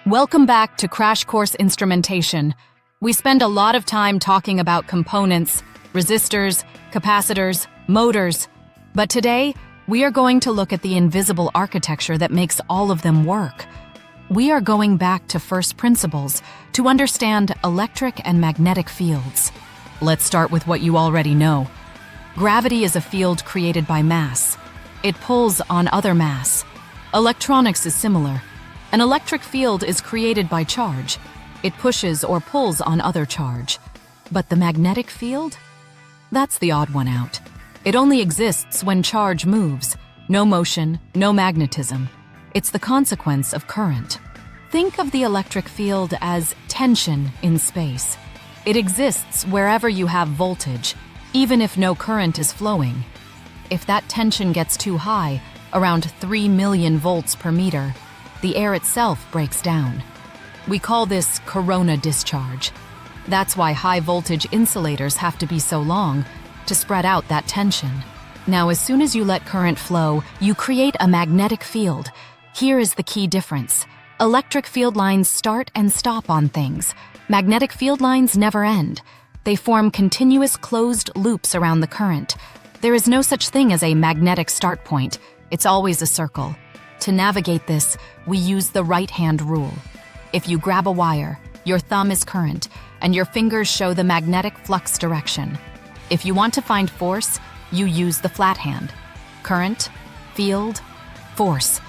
Welcome back to Crash Course Instrumentation. We spend a lot of time talking about components, resistors, capacitors, motors, but today we are going to look at the invisible architecture that makes all of them work. We are going back to first principles to understand electric and magnetic fields. Let's start with what you already know. Gravity is a field created by mass. It pulls on other mass. Electronics is similar. An electric field is created by charge. It pushes or pulls on other charge. But the magnetic field? That's the odd one out. It only exists when charge moves. No motion, no magnetism. It's the consequence of current. Think of the electric field as tension in space. It exists wherever you have voltage, even if no current is flowing. If that tension gets too high, around 3 million volts per meter, the air itself breaks down. We call this corona discharge. That's why high-voltage insulators have to be so long, to spread out that tension. Now, as soon as you let current flow, you create a magnetic field. Here is the key difference. Electric field lines start and stop on things. Magnetic field lines never end. They form continuous closed loops around the current. There is no such thing as a magnetic start point. It's always a circle. To navigate this, we use the right-hand rule. If you grab a wire, your thumb is current, and your fingers show the magnetic flux direction. If you want to find force, you use the flat hand. Current, field, force.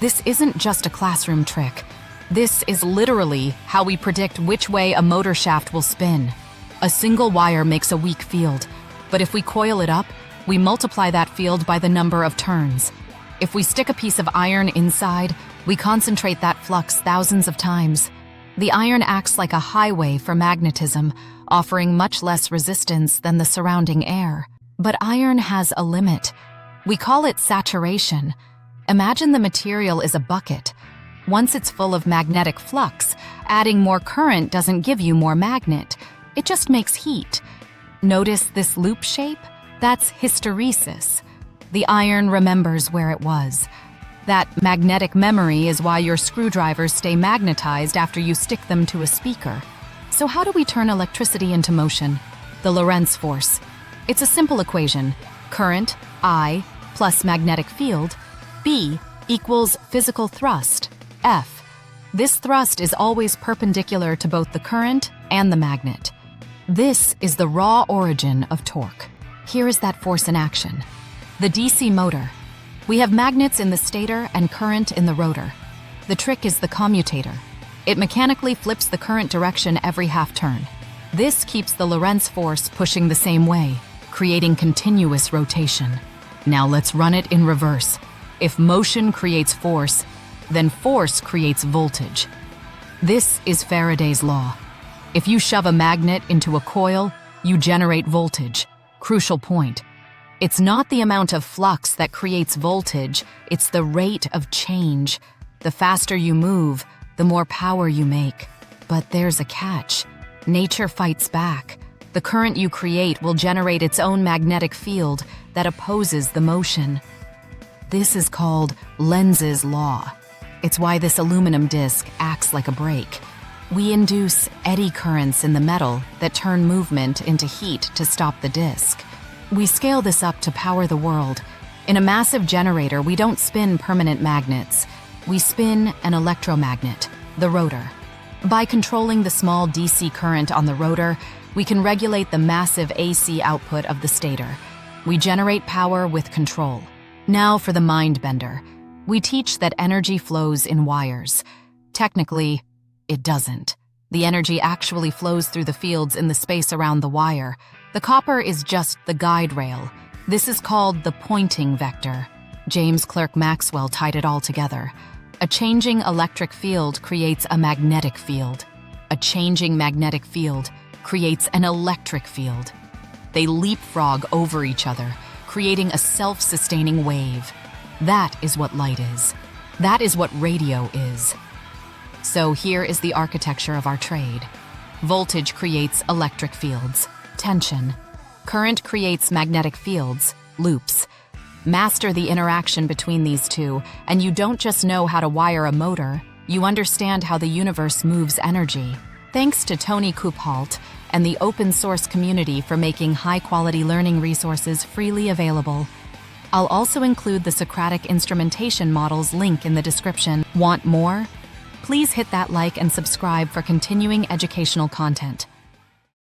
This isn't just a classroom trick. This is literally how we predict which way a motor shaft will spin. A single wire makes a weak field, but if we coil it up, we multiply that field by the number of turns. If we stick a piece of iron inside, we concentrate that flux thousands of times. The iron acts like a highway for magnetism, offering much less resistance than the surrounding air. But iron has a limit. We call it saturation. Imagine the material is a bucket. Once it's full of magnetic flux, adding more current doesn't give you more magnet. It just makes heat. Notice this loop shape? That's hysteresis. The iron remembers where it was. That magnetic memory is why your screwdrivers stay magnetized after you stick them to a speaker. So how do we turn electricity into motion? The Lorentz force. It's a simple equation. Current, I, plus magnetic field, B, equals physical thrust, F. This thrust is always perpendicular to both the current and the magnet. This is the raw origin of torque. Here is that force in action. The DC motor. We have magnets in the stator and current in the rotor. The trick is the commutator. It mechanically flips the current direction every half turn. This keeps the Lorentz force pushing the same way, creating continuous rotation. Now let's run it in reverse. If motion creates force, then force creates voltage. This is Faraday's law. If you shove a magnet into a coil, you generate voltage. Crucial point. It's not the amount of flux that creates voltage, it's the rate of change. The faster you move, the more power you make. But there's a catch. Nature fights back. The current you create will generate its own magnetic field that opposes the motion. This is called Lenz's law. It's why this aluminum disc acts like a brake. We induce eddy currents in the metal that turn movement into heat to stop the disc. We scale this up to power the world. In a massive generator, we don't spin permanent magnets. We spin an electromagnet, the rotor. By controlling the small DC current on the rotor, we can regulate the massive AC output of the stator. We generate power with control. Now for the mind bender. We teach that energy flows in wires. Technically, it doesn't. The energy actually flows through the fields in the space around the wire. The copper is just the guide rail. This is called the pointing vector. James Clerk Maxwell tied it all together. A changing electric field creates a magnetic field. A changing magnetic field creates an electric field. They leapfrog over each other, creating a self-sustaining wave. That is what light is. That is what radio is. So here is the architecture of our trade. Voltage creates electric fields, tension. Current creates magnetic fields, loops. Master the interaction between these two, and you don't just know how to wire a motor, you understand how the universe moves energy. Thanks to Tony Kupalt and the open source community for making high-quality learning resources freely available. I'll also include the Socratic instrumentation models link in the description. Want more? Please hit that like and subscribe for continuing educational content.